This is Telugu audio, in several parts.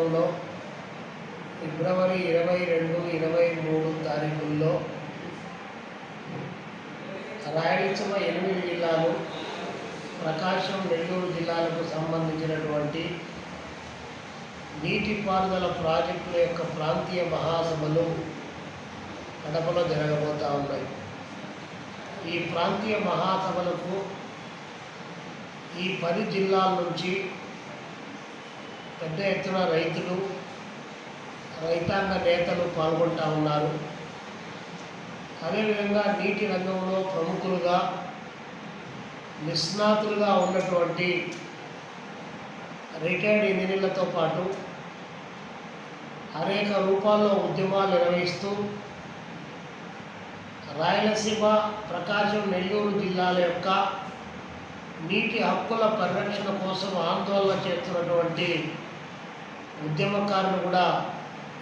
ప్రాంతంలో ఫిబ్రవరి 22, 23 తారీఖుల్లో రాయలసీమ 8 జిల్లాలు, ప్రకాశం, నెల్లూరు జిల్లాలకు సంబంధించినటువంటి నీటిపారుదల ప్రాజెక్టుల యొక్క ప్రాంతీయ మహాసభలు కడపలో జరగబోతూ ఉన్నాయి. ఈ ప్రాంతీయ మహాసభలకు ఈ 10 జిల్లాల నుంచి పెద్ద ఎత్తున రైతులు, రైతాంగ నేతలు పాల్గొంటూ ఉన్నారు. అదేవిధంగా నీటి రంగంలో ప్రముఖులుగా, నిష్ణాతులుగా ఉన్నటువంటి రిటైర్డ్ ఇంజనీర్లతో పాటు అనేక రూపాల్లో ఉద్యమాలు నిర్వహిస్తూ రాయలసీమ, ప్రకాశం, నెల్లూరు జిల్లాల యొక్క నీటి హక్కుల పరిరక్షణ కోసం ఆందోళన చేస్తున్నటువంటి ఉద్యమకారులు కూడా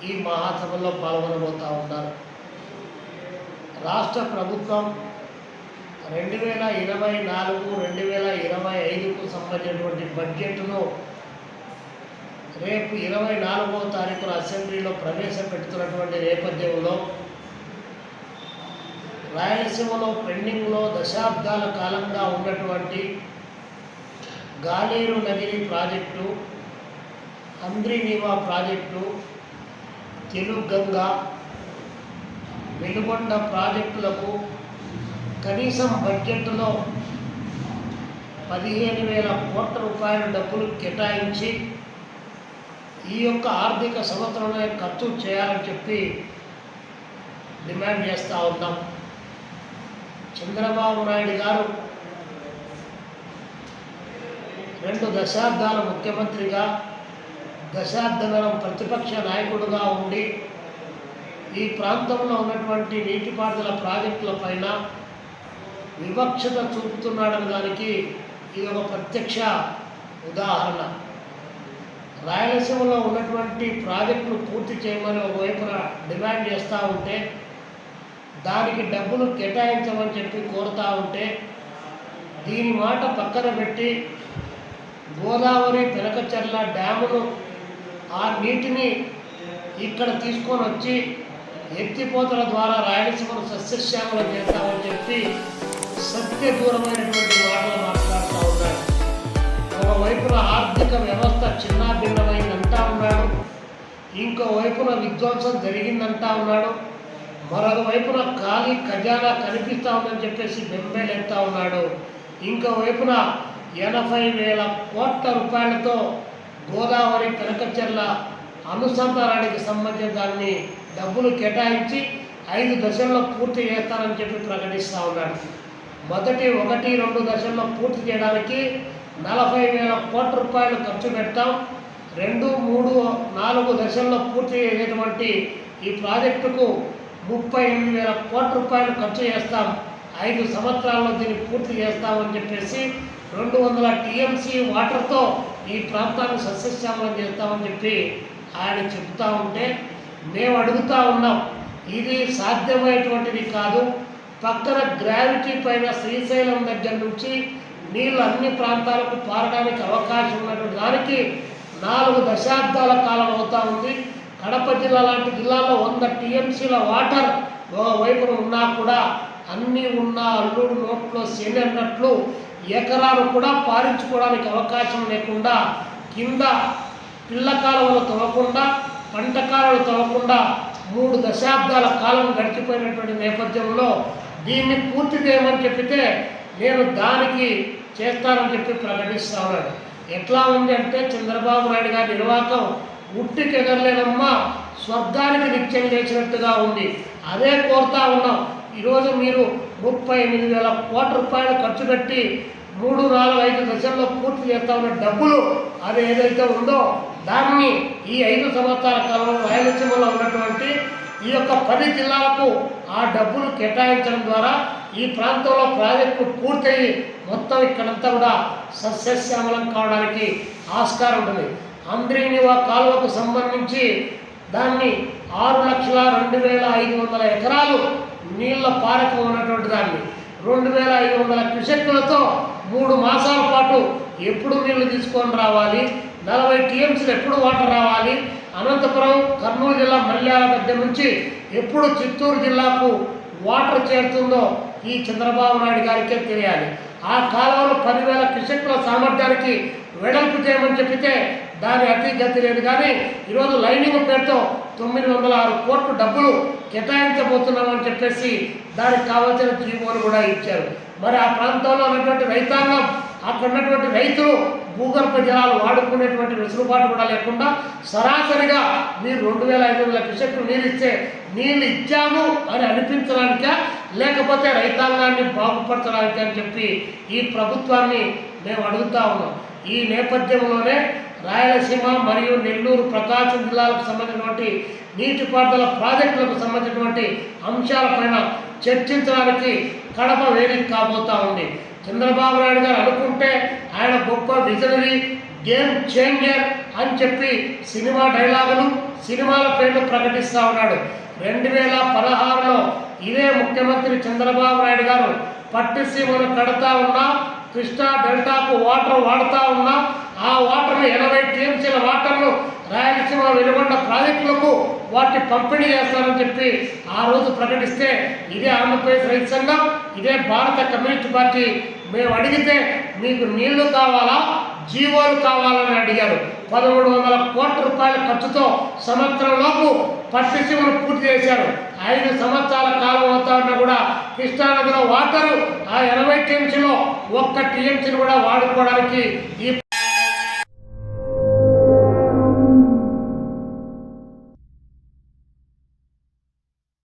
ఈ మహాసభలో పాల్గొనబోతూ ఉన్నారు. రాష్ట్ర ప్రభుత్వం 2024, 2025కు సంబంధించినటువంటి బడ్జెట్ను రేపు 24వ తారీఖున అసెంబ్లీలో ప్రవేశపెడుతున్నటువంటి నేపథ్యంలో రాయలసీమలో పెండింగ్లో దశాబ్దాల కాలంగా ఉన్నటువంటి గాలేరు నగిరి ప్రాజెక్టు, హంద్రీనీవా ప్రాజెక్టు, తెలుగంగ, వెలుగొండ ప్రాజెక్టులకు కనీసం బడ్జెట్లో 15,000 కోట్ల రూపాయల డబ్బులు కేటాయించి ఈ యొక్క ఆర్థిక సంవత్సరంలో ఖర్చు చేయాలని చెప్పి డిమాండ్ చేస్తూ ఉన్నాం. చంద్రబాబు నాయుడు గారు 2 దశాబ్దాల ముఖ్యమంత్రిగా, దశాబ్దన్నర ప్రతిపక్ష నాయకుడుగా ఉండి ఈ ప్రాంతంలో ఉన్నటువంటి నీటిపారుదల ప్రాజెక్టుల పైన వివక్షత చూపుతున్నాడని దానికి ఇది ఒక ప్రత్యక్ష ఉదాహరణ. రాయలసీమలో ఉన్నటువంటి ప్రాజెక్టులు పూర్తి చేయమని ఒకవైపున డిమాండ్ చేస్తూ ఉంటే, దానికి డబ్బులు కేటాయించమని చెప్పి కోరుతూ ఉంటే, దీని మాట పక్కన పెట్టి గోదావరి పెనకచర్ల డ్యామును ఆ నీటిని ఇక్కడ తీసుకొని వచ్చి ఎత్తిపోతల ద్వారా రాయలసీమను సస్యశ్యామలం చేస్తామని చెప్పి సత్య దూరమైనటువంటి మాటలు మాట్లాడుతూ ఉన్నాడు. ఒకవైపున ఆర్థిక వ్యవస్థ చిన్నాభిన్నమైందంటా ఉన్నాడు, ఇంకోవైపున విధ్వంసం జరిగిందంటా ఉన్నాడు, మరొక వైపున ఖాళీ ఖజానా కనిపిస్తూ ఉందని చెప్పేసి బెంబేలెత్తా ఉన్నాడు. ఇంకోవైపున 80,000 కోట్ల రూపాయలతో గోదావరి పెనకచర్ల అనుసంధానానికి సంబంధించిన దాన్ని డబ్బులు కేటాయించి 5 దశల్లో పూర్తి చేస్తానని చెప్పి ప్రకటిస్తూ ఉన్నాడు. మొదటి 1, 2 దశల్లో పూర్తి చేయడానికి 40,000 కోట్ల రూపాయలు ఖర్చు పెడతాం. 2, 3, 4 దశల్లో పూర్తి చేసేటువంటి ఈ ప్రాజెక్టుకు 38,000 కోట్ల రూపాయలు ఖర్చు చేస్తాం. 5 సంవత్సరాల్లో దీన్ని పూర్తి చేస్తామని చెప్పేసి 200 టీఎంసీ వాటర్తో ఈ ప్రాంతాన్ని సస్యశ్యామలం చేస్తామని చెప్పి ఆయన చెప్తూ ఉంటే మేము అడుగుతూ ఉన్నాం, ఇది సాధ్యమయ్యేటువంటిది కాదు. పక్కన గ్రావిటీ పైన శ్రీశైలం దగ్గర నుంచి నీళ్ళు అన్ని ప్రాంతాలకు పారడానికి అవకాశం ఉన్నటువంటి దానికి 4 దశాబ్దాల కాలం అవుతూ ఉంది. కడప జిల్లా లాంటి జిల్లాలో 100 టీఎంసీల వాటర్ వైపున ఉన్నా కూడా అన్నీ ఉన్న అల్లుడు నోట్లో శని అన్నట్లు ఎకరాలు కూడా పారించుకోవడానికి అవకాశం లేకుండా కింద పిల్ల కాలువలు తవ్వకుండా, పంట కాలువలు తవ్వకుండా 3 దశాబ్దాల కాలం గడిచిపోయినటువంటి నేపథ్యంలో దీన్ని పూర్తి చేయమని చెప్పితే నేను దానికి చేస్తానని చెప్పి ప్రకటిస్తూ ఉన్నాడు. ఎట్లా ఉంది అంటే చంద్రబాబు నాయుడు గారి నిర్వాహకం ఉట్టికి ఎగరలేనమ్మా స్వర్గానికి నిత్యం చేసినట్టుగా ఉంది. అదే కోరుతా ఉన్నాం. ఈరోజు మీరు 38,000 కోట్ల రూపాయలు ఖర్చు పెట్టి 3, 4, 5 దశల్లో పూర్తి చేస్తా ఉన్న డబ్బులు అది ఏదైతే ఉందో దాన్ని ఈ 5 సంవత్సరాల కాలంలో రాయలసీమలో ఉన్నటువంటి ఈ యొక్క 10 జిల్లాలకు ఆ డబ్బులు కేటాయించడం ద్వారా ఈ ప్రాంతంలో ప్రాజెక్టు పూర్తయి మొత్తం ఇక్కడంతా కూడా సస్యశ్యామలం కావడానికి ఆస్కారం ఉంటుంది. హంద్రీనీవా కాలువకు సంబంధించి దాన్ని 6,02,500 ఎకరాలు నీళ్ల పారకం ఉన్నటువంటి దాన్ని 2,500 క్యూసెక్కులతో 3 మాసాల పాటు ఎప్పుడు నీళ్లు తీసుకొని రావాలి, 40 టీఎంసీలు ఎప్పుడు వాటర్ రావాలి, అనంతపురం కర్నూలు జిల్లా మల్యాల దగ్గర నుంచి ఎప్పుడు చిత్తూరు జిల్లాకు వాటర్ చేరుతుందో ఈ చంద్రబాబు నాయుడు గారికే తెలియాలి. ఆ కాలంలో 10,000 క్యూసెక్కుల సామర్థ్యానికి వెడల్పు చేయమని చెప్పితే దాని అతి గతి లేదు. కానీ ఈరోజు లైనింగ్ పేరుతో 906 కోట్లు డబ్బులు కేటాయించబోతున్నామని చెప్పేసి దానికి కావాల్సిన జీవోలు కూడా ఇచ్చారు. మరి ఆ ప్రాంతంలో ఉన్నటువంటి రైతాంగం, అక్కడ ఉన్నటువంటి రైతులు భూగర్భ జలాలు వాడుకునేటువంటి వెసులుబాటు కూడా లేకుండా సరాసరిగా మీరు 2,500 క్యూసెక్కులు నీళ్ళు ఇస్తే నీళ్ళు ఇచ్చాము అని అనిపించడానికా, లేకపోతే రైతాంగాన్ని బాగుపరచడానికి అని చెప్పి ఈ ప్రభుత్వాన్ని మేము అడుగుతా ఉన్నాం. ఈ నేపథ్యంలోనే రాయలసీమ మరియు నెల్లూరు ప్రకాశం జిల్లాలకు సంబంధించినటువంటి నీటిపారుదల ప్రాజెక్టులకు సంబంధించినటువంటి అంశాలపైన చర్చించడానికి కడప వేదిక కాబోతా ఉంది. చంద్రబాబు నాయుడు గారు అనుకుంటే ఆయన గొప్ప విజనరీ, గేమ్ చేంజర్ అని చెప్పి సినిమా డైలాగులు, సినిమాల పేర్లు ప్రకటిస్తూ ఉన్నాడు. 2016లో ఇదే ముఖ్యమంత్రి చంద్రబాబు నాయుడు గారు పట్టిసీమను కడతా ఉన్నా, కృష్ణా డెల్టాకు వాటర్ వాడుతూ ఉన్నా, ఆ వాటర్ను 80 టీఎంసీల వాటర్ను రాయలసీమ వెలుగొండ ప్రాజెక్టులకు వాటిని పంపిణీ చేస్తారని చెప్పి ఆ రోజు ప్రకటిస్తే ఇదే ఆంధ్రప్రదేశ్ రైతు సంఘం, ఇదే భారత కమ్యూనిస్ట్ పార్టీ మేము అడిగితే మీకు నీళ్లు కావాలా, జీవోలు కావాలని అడిగారు. 1,300 కోట్ల రూపాయల ఖర్చుతో సంవత్సరంలోపు పట్టిసీమను పూర్తి చేశారు. 5 సంవత్సరాల కాలం అవుతా ఉన్నా కూడా కృష్ణానదిలో వాటరు ఆ 80 టీఎంసీలో 1 టీఎంసీని కూడా వాడుకోవడానికి ఈ